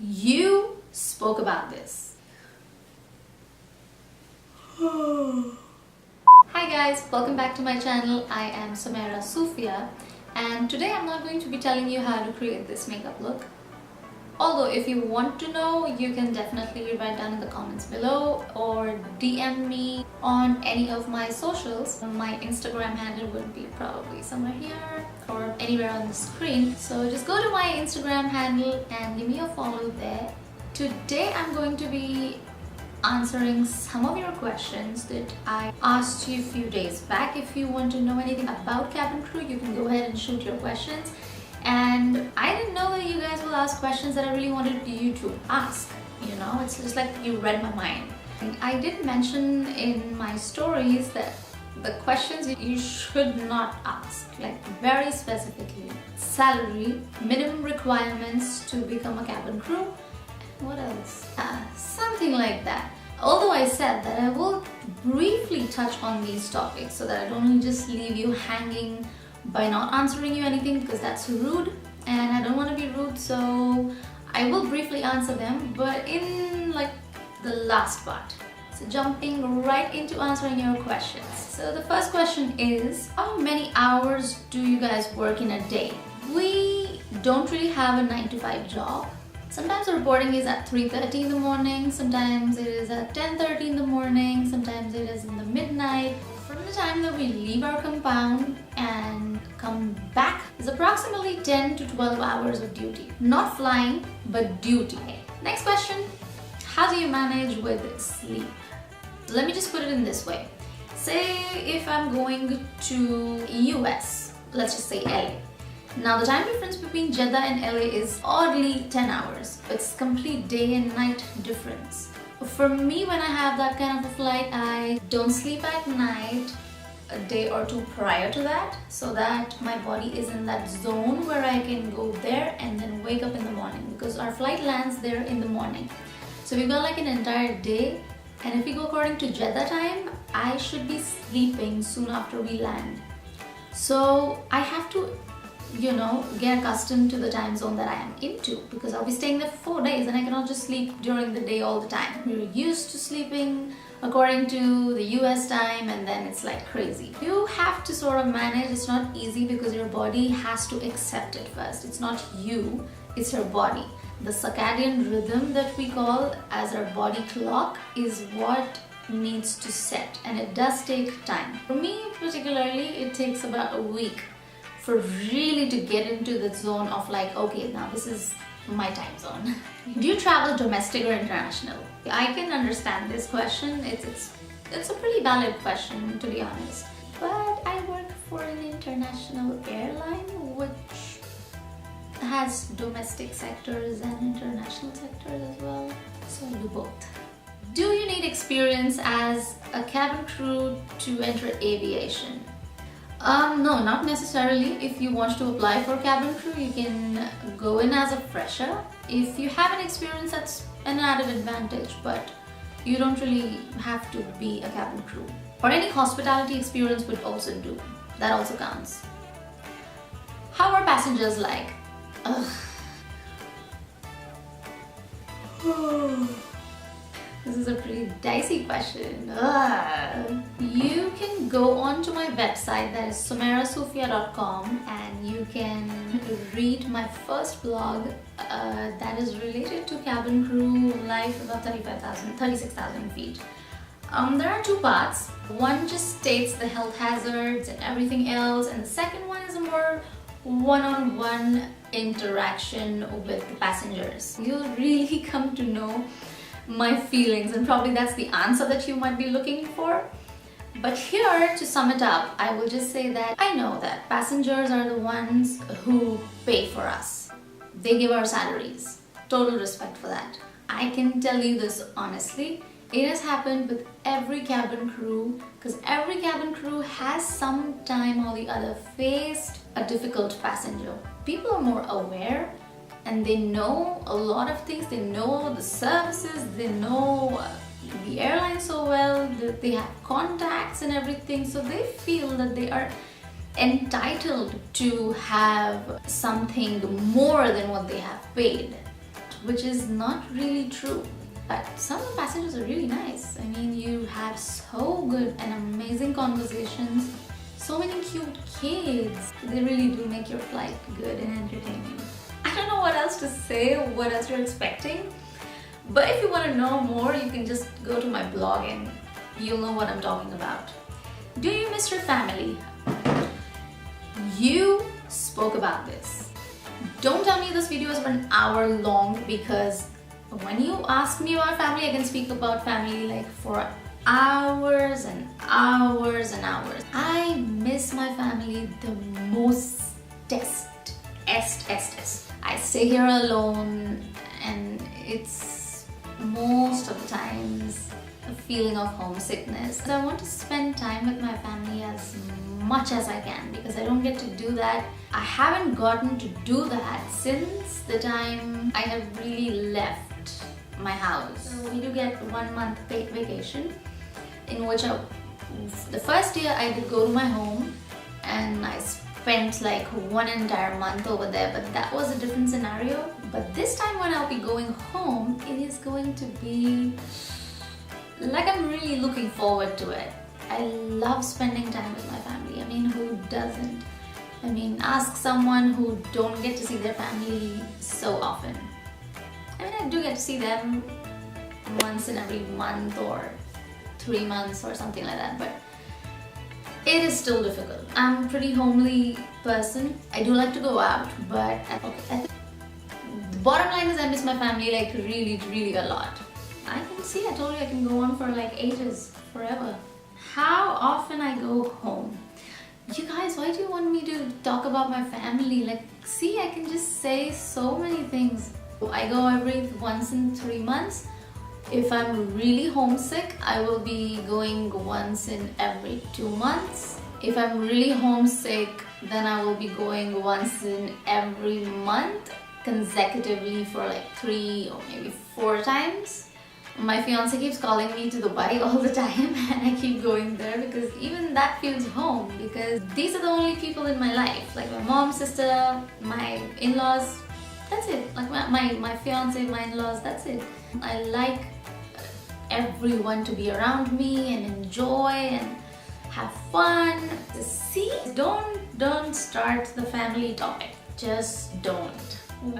You spoke about this. Hi guys, welcome back to my channel. I am Sumaira Sufia, and today I'm not going to be telling you how to create this makeup look. Although if you want to know, you can definitely write down in the comments below or DM me on any of my socials. My Instagram handle would be probably somewhere here or anywhere on the screen. So just go to my Instagram handle and give me a follow there. Today I'm going to be answering some of your questions that I asked you a few days back. If you want to know anything about cabin crew, you can go ahead and shoot your questions. And I didn't know that you guys will ask questions that I really wanted you to ask. You know, it's just like you read my mind. And I did mention in my stories that the questions you should not ask, like very specifically: salary, minimum requirements to become a cabin crew, and what else? Something like that. Although I said that I will briefly touch on these topics so that I don't just leave you hanging by not answering you anything, because that's rude and I don't want to be rude, so I will briefly answer them, but in like the last part. So jumping right into answering your questions. So the first question is, how many hours do you guys work in a day? We don't really have a 9 to 5 job. Sometimes the reporting is at 3:30 in the morning, sometimes it is at 10:30 in the morning, sometimes it is in the midnight. From the time that we leave our compound and come back is approximately 10 to 12 hours of duty. Not flying, but duty. Next question, how do you manage with sleep? Let me just put it in this way. Say if I'm going to US, let's just say LA. Now the time difference between Jeddah and LA is oddly 10 hours. It's complete day and night difference. For me, when I have that kind of a flight, I don't sleep at night a day or two prior to that, so that my body is in that zone where I can go there and then wake up in the morning, because our flight lands there in the morning. So we've got like an entire day, and if we go according to Jeddah time, I should be sleeping soon after we land. So I have to, get accustomed to the time zone that I am into, because I'll be staying there for 4 days and I cannot just sleep during the day all the time. We're used to sleeping according to the US time, and then it's like crazy. You have to sort of manage. It's not easy because your body has to accept it first. It's not you, it's your body. The circadian rhythm that we call as our body clock is what needs to set, and it does take time. For me particularly, it takes about a week for really to get into the zone of like, okay, now this is my time zone. Do you travel domestic or international? I can understand this question. It's a pretty valid question, to be honest. But I work for an international airline which has domestic sectors and international sectors as well. So I do both. Do you need experience as a cabin crew to enter aviation? No, not necessarily. If you want to apply for cabin crew, you can go in as a fresher. If you have an experience, that's an added advantage, but you don't really have to be a cabin crew. Or any hospitality experience would also do. That also counts. How are passengers like? This is a pretty dicey question. You can go on to my website, that is sumairasufia.com, and you can read my first blog that is related to cabin crew life above 36,000 feet. There are two parts. One just states the health hazards and everything else, and the second one is a more one-on-one interaction with the passengers. You'll really come to know my feelings, and probably that's the answer that you might be looking for. But here, to sum it up, I will just say that I know that passengers are the ones who pay for us. They give our salaries. Total respect for that. I can tell you this honestly, it has happened with every cabin crew, because every cabin crew has some time or the other faced a difficult passenger. People are more aware and they know a lot of things. They know the services, they know the airline so well, they have contacts and everything, so they feel that they are entitled to have something more than what they have paid. which is not really true. But some of the passengers are really nice. I mean, you have so good and amazing conversations, so many cute kids. They really do make your flight good and entertaining. I don't know what else to say, what else you're expecting. But if you want to know more, you can just go to my blog and you'll know what I'm talking about. Do you miss your family? You spoke about this. Don't tell me this video is 1 hour long, because when you ask me about family, I can speak about family like for hours and hours and hours. I miss my family the most. I stay here alone, and it's most of the times a feeling of homesickness. So I want to spend time with my family as much as I can, because I don't get to do that. I haven't gotten to do that since the time I have really left my house. So we do get 1 month paid vacation, in which the first year I did go to my home and I spent like 1 entire month over there, but that was a different scenario. But this time when I'll be going home, it is going to be like, I'm really looking forward to it. I love spending time with my family. I mean, who doesn't? I mean, ask someone who don't get to see their family so often. I mean, I do get to see them once in every month or 3 months or something like that, but it is still difficult. I'm a pretty homely person. I do like to go out, but the bottom line is I miss my family like really a lot. I can see, I told you I can go on for like ages, forever. How often I go home? You guys, why do you want me to talk about my family? Like, see, I can just say so many things. I go every once in 3 months. If I'm really homesick, I will be going once in every 2 months. If I'm really homesick, then I will be going once in every month consecutively for like 3 or maybe 4 times. My fiance keeps calling me to Dubai all the time, and I keep going there because even that feels home, because these are the only people in my life, like my mom, sister, my in-laws. That's it. Like my fiance, my in-laws, that's it. I like everyone to be around me and enjoy and have fun. See, don't start the family topic. Just don't.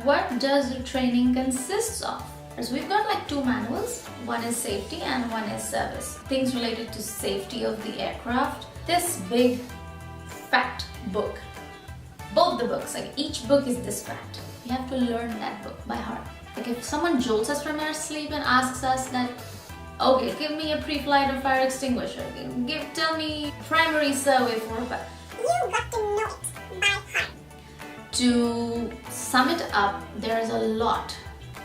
What does your training consist of? So we've got like 2 manuals. One is safety and one is service. Things related to safety of the aircraft. This big fat book. Both the books, like each book is this fat. You have to learn that book by heart. Like if someone jolts us from our sleep and asks us that, okay, give me a pre-flight or fire extinguisher. Tell me primary survey for a fire. You got to know it by heart. To sum it up, there is a lot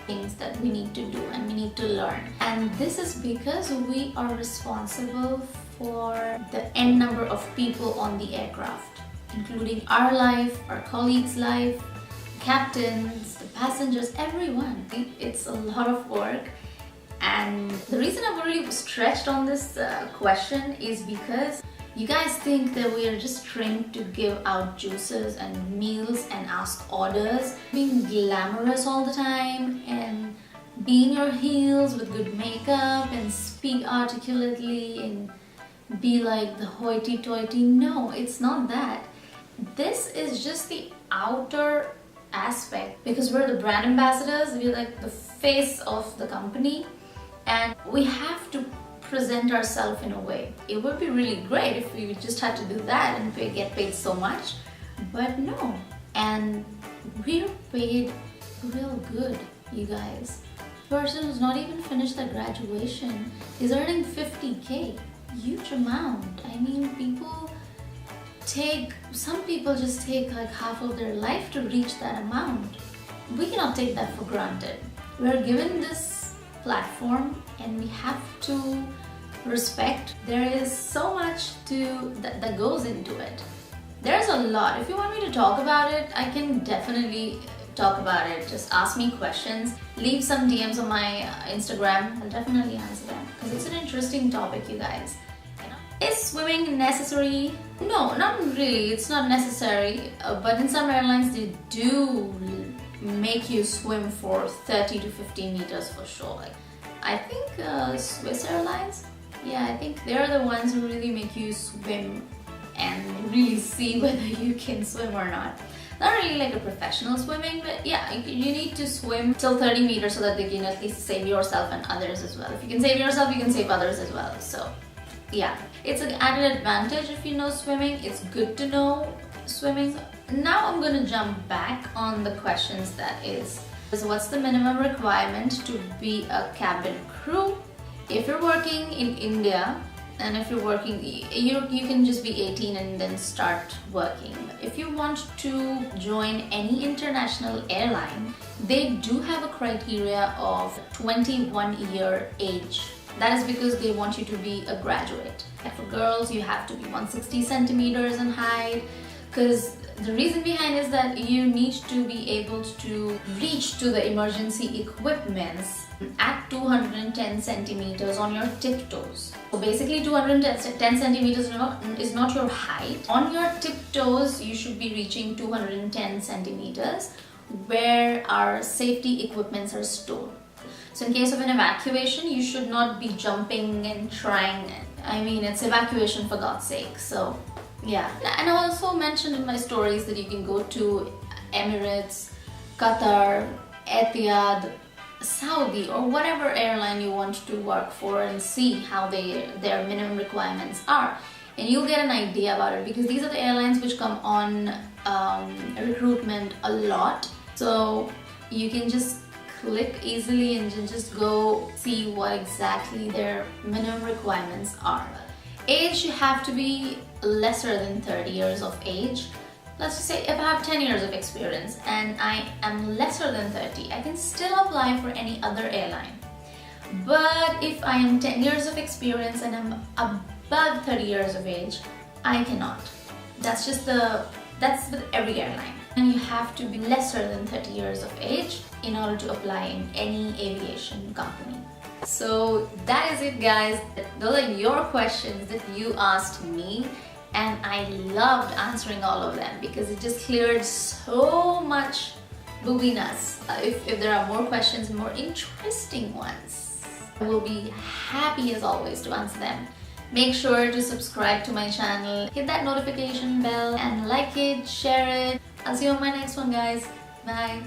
things that we need to do and we need to learn, and this is because we are responsible for the n number of people on the aircraft, including our life, our colleagues' life, captains, the passengers, everyone. It's a lot of work, and the reason I've really stretched on this question is because you guys think that we are just trained to give out juices and meals and ask orders, being glamorous all the time and be in your heels with good makeup and speak articulately and be like the hoity-toity. No, it's not that. This is just the outer aspect, because we're the brand ambassadors, we're like the face of the company, and we have to present ourselves in a way. It would be really great if we just had to do that and get paid so much, but no. And we're paid real good, you guys. Person who's not even finished their graduation is earning 50K. Huge amount. I mean, some people just take like half of their life to reach that amount. We cannot take that for granted. We're given this platform and we have to respect. There is so much that goes into it. There's a lot. If you want me to talk about it, I can definitely talk about it. Just ask me questions. Leave some DMs on my Instagram. I'll definitely answer them because it's an interesting topic, you guys. Is swimming necessary? No, not really. It's not necessary. But in some airlines, they do make you swim for 30 to 50 meters for sure. Like, I think Swiss Airlines, yeah, I think they're the ones who really make you swim and really see whether you can swim or not. Not really like a professional swimming, but yeah, you need to swim till 30 meters so that they can at least save yourself and others as well. If you can save yourself, you can save others as well. So yeah, it's an added advantage if you know swimming. It's good to know swimming. Now I'm gonna jump back on the questions, that is what's the minimum requirement to be a cabin crew? If you're working in India, and if you're working, you can just be 18 and then start working. If you want to join any international airline, they do have a criteria of 21-year age. That is because they want you to be a graduate. And for girls, you have to be 160 centimeters in height, because the reason behind is that you need to be able to reach to the emergency equipments at 210 centimeters on your tiptoes. So basically 210 centimeters is not your height. On your tiptoes, you should be reaching 210 centimeters where our safety equipments are stored. So in case of an evacuation, you should not be jumping and trying. I mean, it's evacuation for God's sake. So yeah. And I also mentioned in my stories that you can go to Emirates, Qatar, Etihad, Saudi, or whatever airline you want to work for, and see how their minimum requirements are, and you'll get an idea about it, because these are the airlines which come on recruitment a lot. So you can just click easily and just go see what exactly their minimum requirements are. Age, you have to be lesser than 30 years of age. Let's just say if I have 10 years of experience and I am lesser than 30, I can still apply for any other airline. But if I am 10 years of experience and I'm above 30 years of age, I cannot. That's with every airline. And you have to be lesser than 30 years of age in order to apply in any aviation company. So that is it, guys. Those are your questions that you asked me, and I loved answering all of them because it just cleared so much between us. If there are more questions, more interesting ones, I will be happy as always to answer them. Make sure to subscribe to my channel, hit that notification bell and like it, share it. I'll see you on my next one, guys. Bye.